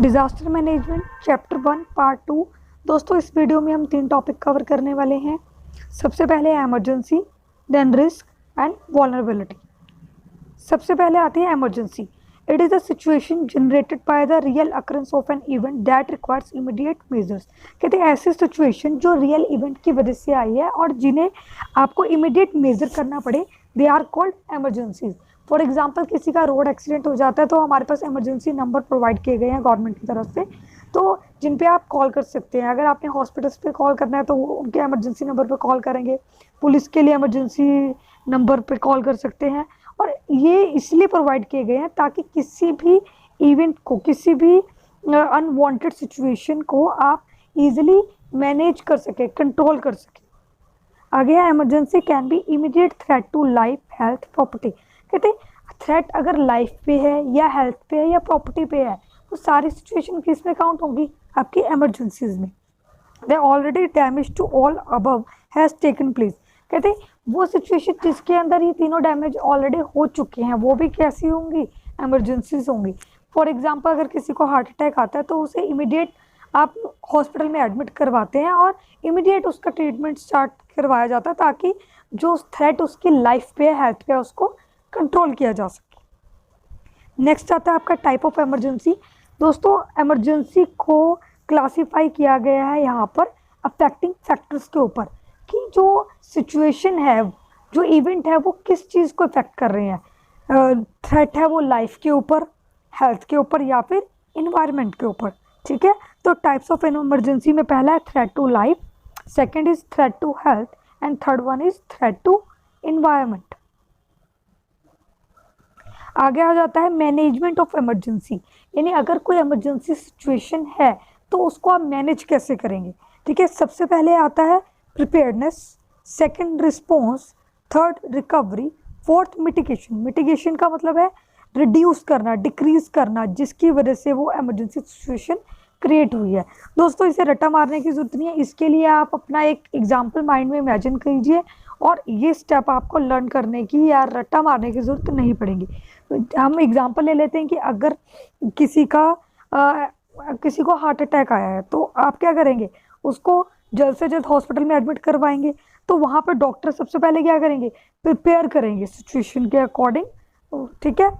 Disaster management chapter 1 part 2। दोस्तों इस video में हम 3 टॉपिक कवर करने वाले हैं। सबसे पहले है emergency, then risk and vulnerability. सबसे पहले आती है emergency. It is a situation generated by the real occurrence of an event that requires immediate measures. कहते हैं ऐसी सिचुएशन जो रियल इवेंट की वजह से आई है और जिन्हें आपको इमीडिएट मेजर करना पड़े, they are called emergencies. For example किसी का रोड एक्सीडेंट हो जाता है तो हमारे पास इमरजेंसी नंबर प्रोवाइड किए गए हैं गवर्नमेंट की तरफ से, तो जिन पे आप कॉल कर सकते हैं। अगर आपने हॉस्पिटल्स पे कॉल करना है तो उनके इमरजेंसी नंबर पे कॉल करेंगे। पुलिस के लिए इमरजेंसी नंबर पे कॉल कर सकते हैं। और ये इसलिए प्रोवाइड किए गए हैं ताकि किसी भी इवेंट को, किसी भी अनवांटेड सिचुएशन को आप इजीली मैनेज कर सके, कंट्रोल कर सके। आगे है emergency can be immediate threat to life, health, property. कहते हैं थ्रेट अगर लाइफ पे है या हेल्थ पे है या प्रॉपर्टी पे है तो सारी सिचुएशन किस में काउंट होंगी? आपकी इमरजेंसीज में। The already damage to all above has taken place. कहते हैं वो सिचुएशन जिसके अंदर ये तीनों डैमेज ऑलरेडी हो चुके हैं वो भी कैसी होंगी? इमरजेंसीज होंगी। फॉर एग्जाम्पल अगर किसी को हार्ट अटैक आता है तो उसे इमीडिएट आप हॉस्पिटल में एडमिट करवाते हैं और इमीडिएट उसका ट्रीटमेंट स्टार्ट करवाया जाता है ताकि जो थ्रेट उसकी लाइफ पे, हेल्थ पे, उसको कंट्रोल किया जा सके। नेक्स्ट आता है आपका टाइप ऑफ इमरजेंसी। दोस्तों इमरजेंसी को क्लासिफाई किया गया है यहाँ पर अफेक्टिंग फैक्टर्स के ऊपर कि जो सिचुएशन है, जो इवेंट है, वो किस चीज़ को इफेक्ट कर रहे हैं। थ्रेट है वो लाइफ के ऊपर, हेल्थ के ऊपर या फिर इन्वायरमेंट के ऊपर। ठीक है, तो टाइप्स ऑफ इमरजेंसी में पहला है threat to life, second is threat to health and third one is threat to environment. आगे आ जाता है मैनेजमेंट ऑफ इमरजेंसी, यानी अगर कोई इमरजेंसी सिचुएशन है तो उसको आप मैनेज कैसे करेंगे। ठीक है, सबसे पहले आता है preparedness, second response, third recovery, fourth mitigation. Mitigation का मतलब है रिड्यूस करना, डिक्रीज करना, जिसकी वजह से वो इमरजेंसी सिचुएशन क्रिएट हुई है। दोस्तों इसे रट्टा मारने की जरूरत नहीं है, इसके लिए आप अपना एक एग्जाम्पल माइंड में इमेजिन कीजिए और ये स्टेप आपको लर्न करने की या रट्टा मारने की ज़रूरत नहीं पड़ेगी। हम एग्जांपल ले लेते हैं कि अगर किसी को हार्ट अटैक आया है तो आप क्या करेंगे? उसको जल्द से जल्द हॉस्पिटल में एडमिट करवाएंगे। तो वहाँ पर डॉक्टर सबसे पहले क्या करेंगे? प्रिपेयर करेंगे सिचुएशन के अकॉर्डिंग। ठीक है,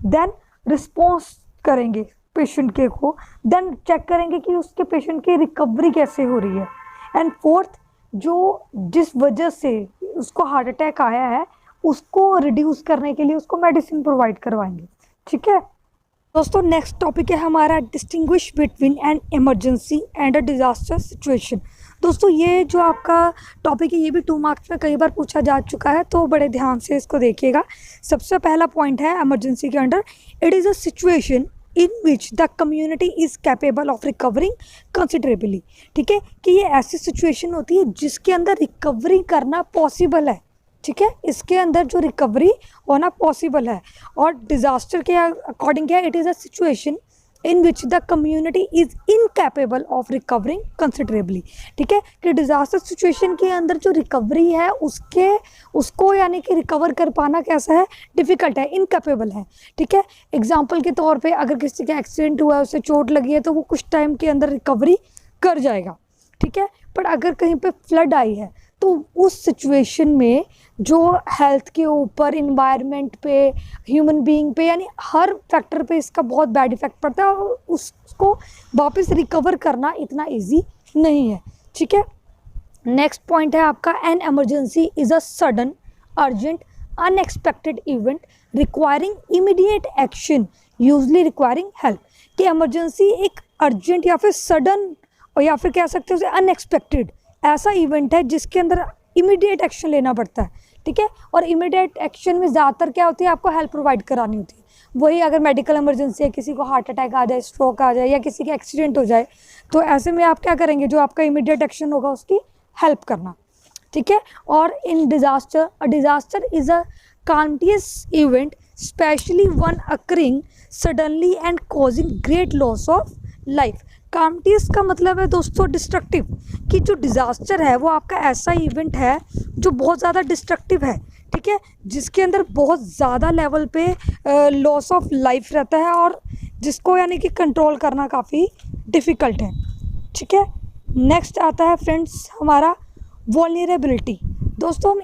देन रिस्पॉन्स करेंगे पेशेंट के को, देन चेक करेंगे कि उसके पेशेंट की रिकवरी कैसे हो रही है, एंड फोर्थ जो जिस वजह से उसको हार्ट अटैक आया है उसको रिड्यूस करने के लिए उसको मेडिसिन प्रोवाइड करवाएंगे। ठीक है दोस्तों, नेक्स्ट टॉपिक है हमारा distinguish between an emergency and a disaster situation. दोस्तों ये जो आपका टॉपिक है ये भी 2 मार्क्स में कई बार पूछा जा चुका है, तो बड़े ध्यान से इसको देखिएगा। सबसे पहला पॉइंट है इमरजेंसी के under, it is a situation in which the community is capable of recovering considerably. ठीक है, कि ये ऐसी सिचुएशन होती है जिसके अंदर रिकवरी करना पॉसिबल है। ठीक है, इसके अंदर जो रिकवरी होना पॉसिबल है। और डिज़ास्टर के अकॉर्डिंग क्या है? It is a situation in which the community is incapable of recovering considerably. ठीक है, कि डिज़ास्टर सिचुएशन के अंदर जो रिकवरी है उसको यानी कि रिकवर कर पाना कैसा है? डिफ़िकल्ट है, इनकैपेबल है। ठीक है, एग्जाम्पल के तौर पे अगर किसी का एक्सीडेंट हुआ है, उसे चोट लगी है, तो वो कुछ टाइम के अंदर रिकवरी कर जाएगा। ठीक है, पर अगर कहीं पे फ्लड आई है तो उस सिचुएशन में जो हेल्थ के ऊपर, इन्वायरमेंट पे, ह्यूमन बीइंग पे, यानी हर फैक्टर पे इसका बहुत बैड इफेक्ट पड़ता है और उसको वापस रिकवर करना इतना इजी नहीं है। ठीक है, नेक्स्ट पॉइंट है आपका an emergency is a sudden, urgent, unexpected event requiring immediate action, usually requiring help. कि इमरजेंसी एक अर्जेंट या फिर सडन और या फिर कह सकते हो उसे अनएक्सपेक्टेड ऐसा इवेंट है जिसके अंदर इमीडिएट एक्शन लेना पड़ता है। ठीक है, और इमीडिएट एक्शन में ज़्यादातर क्या होती है? आपको हेल्प प्रोवाइड करानी होती है। वही अगर मेडिकल इमरजेंसी है, किसी को हार्ट अटैक आ जाए, स्ट्रोक आ जाए या किसी का एक्सीडेंट हो जाए, तो ऐसे में आप क्या करेंगे? जो आपका इमीडिएट एक्शन होगा उसकी हेल्प करना। ठीक है, और इन disaster, a disaster is a continuous event specially one occurring suddenly and causing great loss of life. Continuous का मतलब है दोस्तों डिस्ट्रक्टिव, कि जो डिज़ास्टर है वो आपका ऐसा इवेंट है जो बहुत ज़्यादा डिस्ट्रक्टिव है। ठीक है, जिसके अंदर बहुत ज़्यादा लेवल पे लॉस ऑफ लाइफ रहता है और जिसको यानी कि कंट्रोल करना काफ़ी डिफ़िकल्ट है। ठीक है, नेक्स्ट आता है फ्रेंड्स हमारा वल्नरेबिलिटी। दोस्तों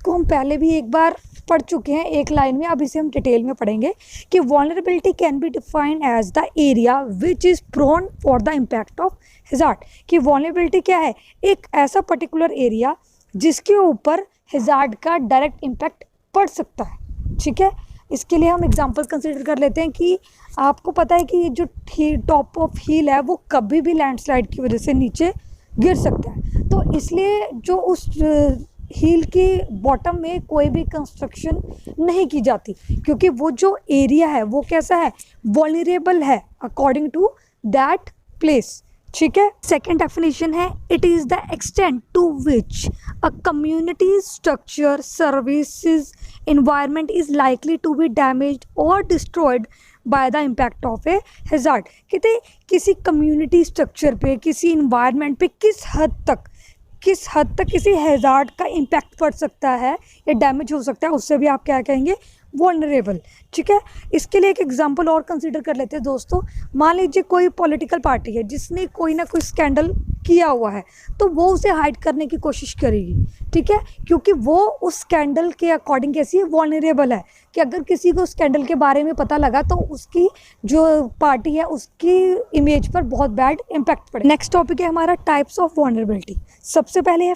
हम पहले भी एक बार पढ़ चुके हैं एक लाइन में, अब इसे हम डिटेल में पढ़ेंगे कि vulnerability can be defined as the area which is prone for the impact of hazard. कि वल्नरेबिलिटी क्या है, एक ऐसा पर्टिकुलर एरिया जिसके ऊपर हैज़ार्ड का डायरेक्ट इम्पैक्ट पड़ सकता है। ठीक है, इसके लिए हम एग्जांपल कंसीडर कर लेते हैं कि आपको पता है कि ये जो टॉप ऑफ हिल है वो कभी भी लैंडस्लाइड की वजह से नीचे गिर सकता है, तो इसलिए जो उस हिल की बॉटम में कोई भी कंस्ट्रक्शन नहीं की जाती, क्योंकि वो जो एरिया है वो कैसा है, वल्नरेबल है अकॉर्डिंग टू दैट प्लेस। ठीक है, सेकेंड डेफिनेशन है it is the extent to which a community structure services environment is likely to be damaged or destroyed by the impact of a hazard। कहते किसी community structure पे, किसी environment पे किस हद तक किसी हैज़ार्ड का इम्पैक्ट पड़ सकता है या डैमेज हो सकता है, उससे भी आप क्या कहेंगे, वल्नरेबल। ठीक है, इसके लिए एक एग्जांपल और कंसीडर कर लेते हैं दोस्तों। मान लीजिए कोई पॉलिटिकल पार्टी है जिसने कोई ना कोई स्कैंडल किया हुआ है, तो वो उसे हाइड करने की कोशिश करेगी। ठीक है, क्योंकि वो उस स्कैंडल के अकॉर्डिंग कैसी है, वल्नरेबल है, कि अगर किसी को स्कैंडल के बारे में पता लगा तो उसकी जो पार्टी है उसकी इमेज पर बहुत बैड इम्पैक्ट पड़े। नेक्स्ट टॉपिक है हमारा टाइप्स ऑफ वल्नरेबिलिटी। सबसे पहले है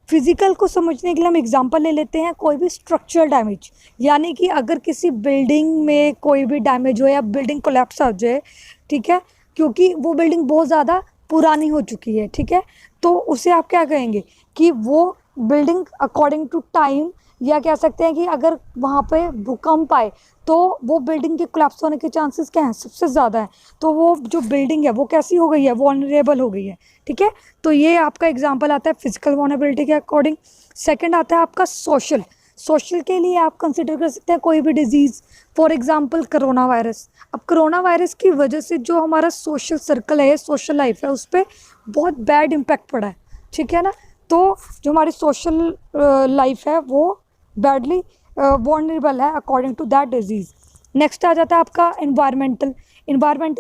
फिजिकल को समझने के लिए हम एग्जांपल ले लेते हैं कोई भी स्ट्रक्चरल डैमेज, यानी कि अगर किसी बिल्डिंग में कोई भी डैमेज हो या बिल्डिंग कोलैप्स हो जाए, ठीक है, क्योंकि वो बिल्डिंग बहुत ज़्यादा पुरानी हो चुकी है। ठीक है, तो उसे आप क्या कहेंगे कि वो बिल्डिंग अकॉर्डिंग टू टाइम, या कह सकते हैं कि अगर वहाँ पे भूकंप आए तो वो बिल्डिंग के कोलैप्स होने के चांसेस क्या हैं, सबसे ज़्यादा है। तो वो जो बिल्डिंग है वो कैसी हो गई है, वल्नरेबल हो गई है। ठीक है, तो ये आपका एग्जांपल आता है फिजिकल वल्नरेबिलिटी के अकॉर्डिंग। सेकंड आता है आपका सोशल के लिए आप कंसिडर कर सकते हैं कोई भी disease, for example corona virus. अब कोरोना वायरस की वजह से जो हमारा सोशल सर्कल है, सोशल लाइफ है, उस पर बहुत बैड इम्पैक्ट पड़ा है। ठीक है ना, तो जो हमारी सोशल लाइफ है वो बैडली वल्नरेबल है according to that disease. Next आ जाता है आपका इन्वायरमेंटल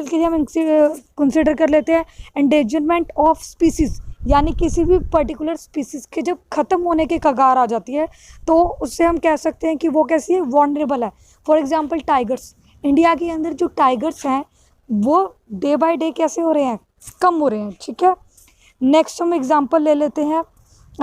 के लिए हम कंसिडर कर लेते हैं एंडेंजरमेंट ऑफ स्पीसीज़, यानी किसी भी पर्टिकुलर स्पीसीज़ के जब ख़त्म होने के कगार आ जाती है तो उससे हम कह सकते हैं कि वो कैसी है, वल्नरेबल है। फॉर एग्जांपल टाइगर्स, इंडिया के अंदर जो टाइगर्स हैं वो डे बाय डे कैसे हो रहे हैं, कम हो रहे हैं। ठीक है, नेक्स्ट हम एग्जांपल ले लेते हैं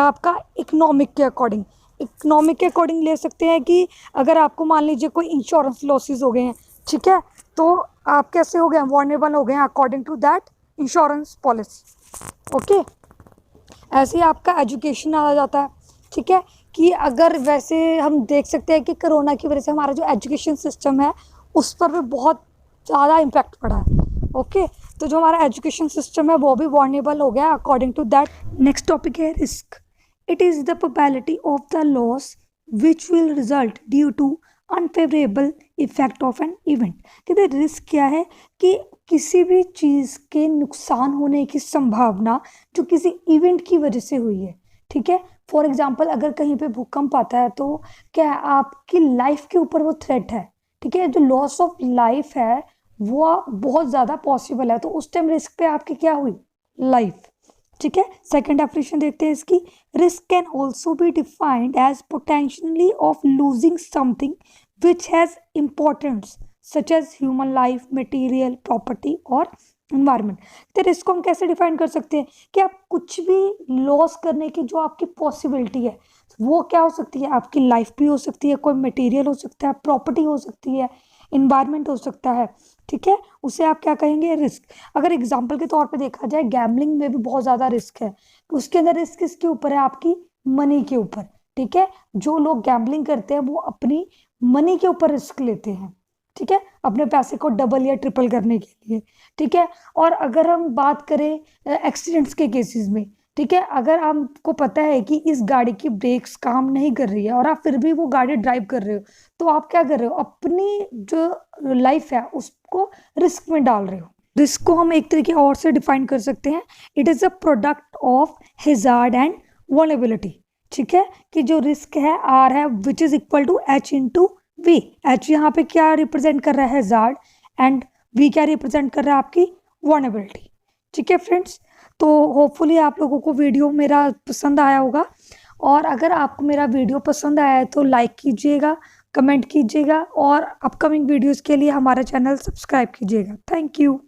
आपका इकोनॉमिक के अकॉर्डिंग ले सकते हैं कि अगर आपको मान लीजिए कोई इंश्योरेंस लॉसेस हो गए हैं, ठीक है, तो आप कैसे हो गए हैं, वल्नरेबल हो गए हैं according to that insurance policy. Okay, ऐसे ही आपका एजुकेशन आ जाता है। ठीक है, कि अगर वैसे हम देख सकते हैं कि कोरोना की वजह से हमारा जो एजुकेशन सिस्टम है उस पर भी बहुत ज़्यादा इम्पैक्ट पड़ा है। ओके, तो जो हमारा एजुकेशन सिस्टम है वो भी वल्नरेबल हो गया according to that. Next topic है risk. It is the probability of the loss which will result due to unfavorable effect of an event। कहते रिस्क क्या है कि किसी भी चीज़ के नुकसान होने की संभावना जो किसी इवेंट की वजह से हुई है। ठीक है, फॉर एग्जांपल अगर कहीं पे भूकंप आता है तो क्या आपकी लाइफ के ऊपर वो थ्रेट है। ठीक है, जो लॉस ऑफ लाइफ है वो बहुत ज़्यादा पॉसिबल है, तो उस टाइम रिस्क पे आपकी क्या हुई, लाइफ। ठीक है, सेकेंड डेफिनेशन देखते हैं इसकी। Risk can also be defined as potentially of losing something which has importance such as human life, material, property और इन्वायरमेंट। तो रिस्क को हम कैसे डिफाइन कर सकते हैं कि आप कुछ भी लॉस करने की जो आपकी पॉसिबिलिटी है वो क्या हो सकती है, आपकी लाइफ भी हो सकती है, कोई मटेरियल हो सकता है, प्रॉपर्टी हो सकती है, इन्वायरमेंट हो सकता है। ठीक है, उसे आप क्या कहेंगे, रिस्क। अगर एग्जाम्पल के तौर पे देखा जाए गैम्बलिंग में भी बहुत ज़्यादा रिस्क है, उसके अंदर रिस्क किसके ऊपर है, आपकी मनी के ऊपर। ठीक है, जो लोग गैम्बलिंग करते हैं वो अपनी मनी के ऊपर रिस्क लेते हैं। ठीक है, अपने पैसे को डबल या ट्रिपल करने के लिए। ठीक है, और अगर हम बात करें एक्सीडेंट्स के केसेस में, ठीक है, अगर आपको पता है कि इस गाड़ी की ब्रेक्स काम नहीं कर रही है और आप फिर भी वो गाड़ी ड्राइव कर रहे हो, तो आप क्या कर रहे हो, अपनी जो लाइफ है उसको रिस्क में डाल रहे हो। रिस्क को हम एक तरीके और से डिफाइन कर सकते हैं, it is a product of hazard and vulnerability. ठीक है, कि जो रिस्क है आर है which is equal to H into V. H यहाँ पे क्या रिप्रेजेंट कर रहा है, हैज़ार्ड, एंड वी क्या रिप्रेजेंट कर रहा है? आपकी वल्नरेबिलिटी। ठीक है फ्रेंड्स, तो होपफुली आप लोगों को वीडियो मेरा पसंद आया होगा, और अगर आपको मेरा वीडियो पसंद आया है तो लाइक कीजिएगा, कमेंट कीजिएगा, और अपकमिंग वीडियोस के लिए हमारा चैनल सब्सक्राइब कीजिएगा। Thank you.